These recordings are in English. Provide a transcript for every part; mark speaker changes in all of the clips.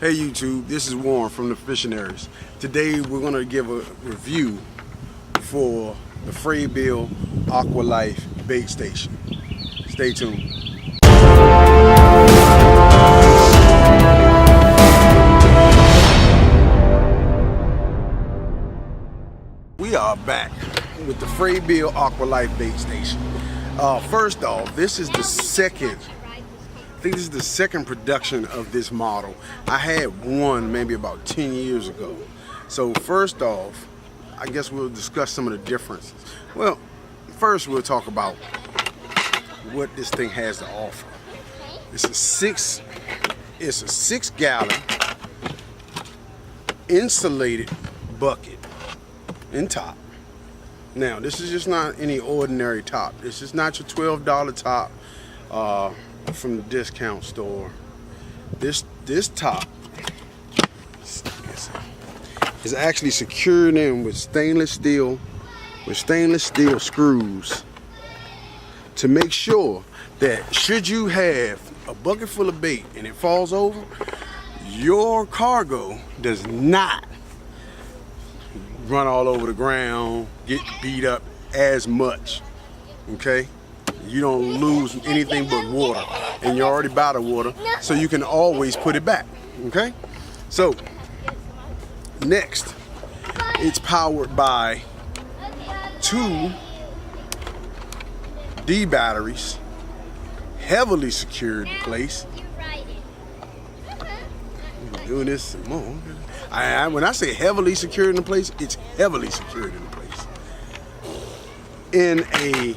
Speaker 1: Hey YouTube, this is Warren from the Fishinaries. Today we're going to give a review for the Frabill Auqua-Life bait station. Stay tuned. We are back with the Frabill Auqua-Life bait station. First off, this is the second production of this model. I had one maybe about 10 years ago. So first off, I guess we'll discuss some of the differences. Well, first we'll talk about what this thing has to offer. It's a 6 gallon insulated bucket in top. Now, this is just not any ordinary top. This is not your $12 top from the discount store. This top is actually secured in with stainless steel screws to make sure that should you have a bucket full of bait and it falls over, your cargo does not run all over the ground, get beat up as much. Okay? You don't lose anything but water, and you're already out of water, so you can always put it back. Okay? So next, it's powered by 2 D batteries, heavily secured in place. I'm doing this some more. When I say heavily secured in place, it's heavily secured in place. In a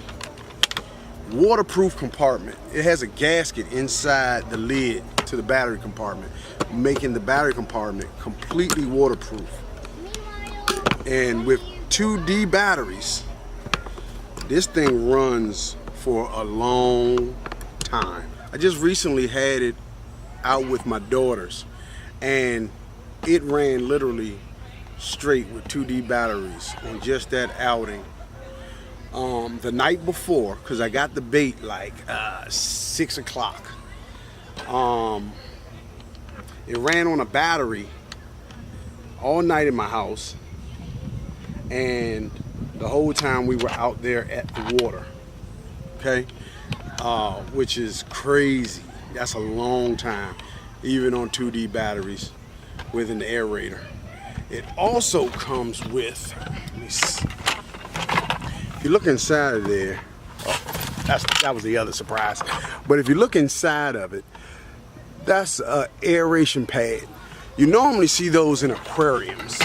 Speaker 1: waterproof compartment. It has a gasket inside the lid to the battery compartment, making the battery compartment completely waterproof. And with 2 D batteries, this thing runs for a long time. I just recently had it out with my daughters, and it ran literally straight with 2 D batteries on just that outing. The night before, because I got the bait like 6 o'clock. It ran on a battery all night in my house, and the whole time we were out there at the water. Okay, which is crazy. That's a long time, even on 2 D batteries with an aerator. It also comes with, let me see. If you look inside of there, that was the other surprise. But if you look inside of it, that's an aeration pad. You normally see those in aquariums.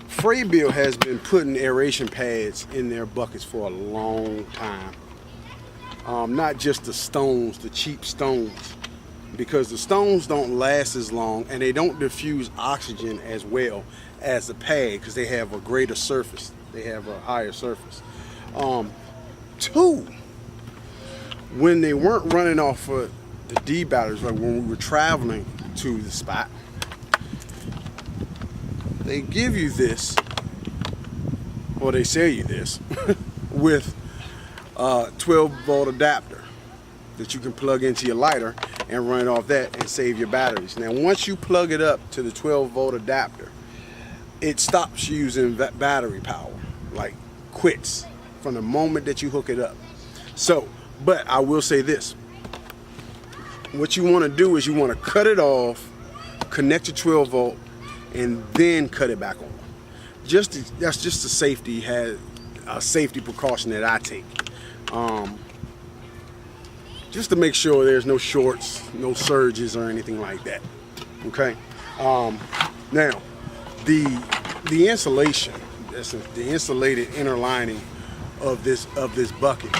Speaker 1: Frabill has been putting aeration pads in their buckets for a long time. Not just the stones, the cheap stones, because the stones don't last as long and they don't diffuse oxygen as well as the pad because they have a greater surface. They have a higher surface. 2, when they weren't running off of the D batteries, like when we were traveling to the spot, they give you this, or they sell you this, with a 12-volt adapter that you can plug into your lighter and run it off that and save your batteries. Now, once you plug it up to the 12-volt adapter, it stops using battery power, like quits from the moment that you hook it up. So, but I will say this. What you want to do is you want to cut it off, connect to 12-volt, and then cut it back on. That's just a safety precaution that I take. Just to make sure there's no shorts, no surges or anything like that. Okay. Now, the insulation, the insulated inner lining of this bucket,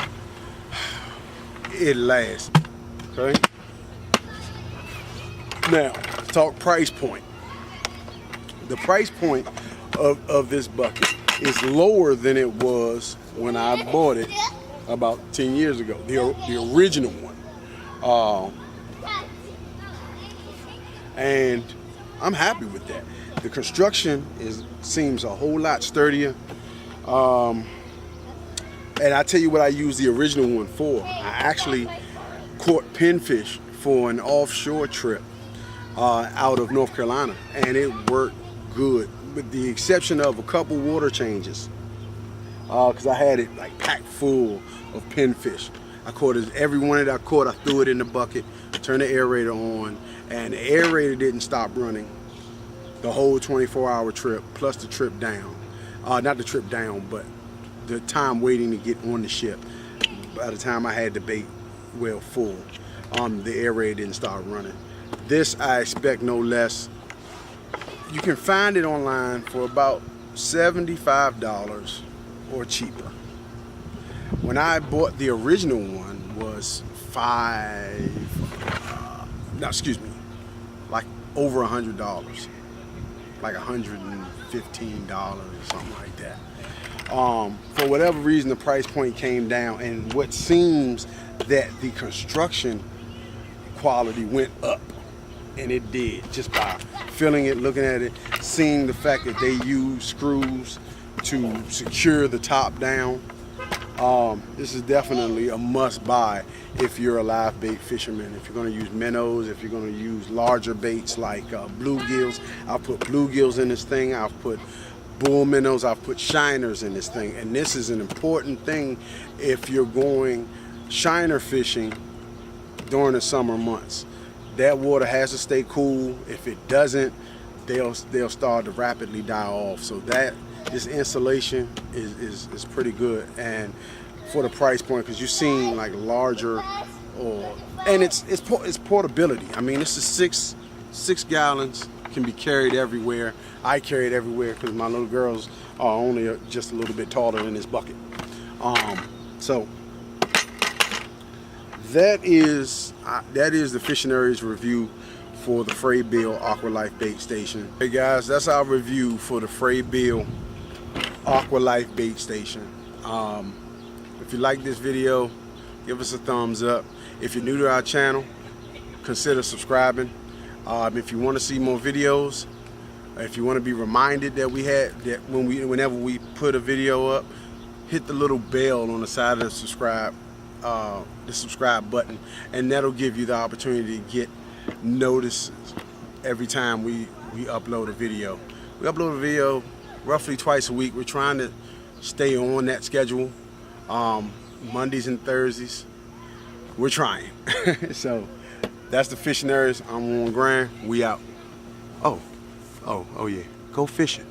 Speaker 1: it lasts. Okay. Now, talk price point. The price point of this bucket is lower than it was when I bought it about 10 years ago, the original one. And I'm happy with that. The construction seems a whole lot sturdier. And I tell you what I used the original one for. I actually caught pinfish for an offshore trip out of North Carolina, and it worked good, with the exception of a couple water changes. Because I had it like packed full of pinfish. I caught it, every one that I caught, I threw it in the bucket, turned the aerator on, and the aerator didn't stop running the whole 24-hour trip, plus the trip down. Not the trip down, but the time waiting to get on the ship. By the time I had the bait well full, the aerator didn't start running. This I expect no less. You can find it online for about $75 or cheaper. When I bought the original one was like over $100, like $115 or something like that. For whatever reason, the price point came down, and what seems that the construction quality went up, and it did, just by feeling it, looking at it, seeing the fact that they use screws to secure the top down. This is definitely a must buy if you're a live bait fisherman. If you're going to use minnows, if you're going to use larger baits like bluegills. I've put bluegills in this thing, I've put bull minnows, I've put shiners in this thing, and this is an important thing if you're going shiner fishing during the summer months. That water has to stay cool. If it doesn't, they'll start to rapidly die off. So this insulation is pretty good, and for the price point, because you're seeing like larger, and it's portability. I mean, this is six gallons, can be carried everywhere. I carry it everywhere because my little girls are only just a little bit taller than this bucket. So that is the Fishinaries review for the Frey-Bill Auqua-Life bait station. Hey guys, that's our review for the Frey-Bill Auqua-Life bait station. If you like this video, give us a thumbs up. If you're new to our channel, consider subscribing. If you want to see more videos, if you want to be reminded that whenever we put a video up, hit the little bell on the side of the subscribe button, and that'll give you the opportunity to get notices every time we upload a video. We upload a video roughly twice a week. We're trying to stay on that schedule, Mondays and Thursdays. We're trying. So that's the Fishinaries. I'm Warren Grant. We out. Oh yeah, go fishing.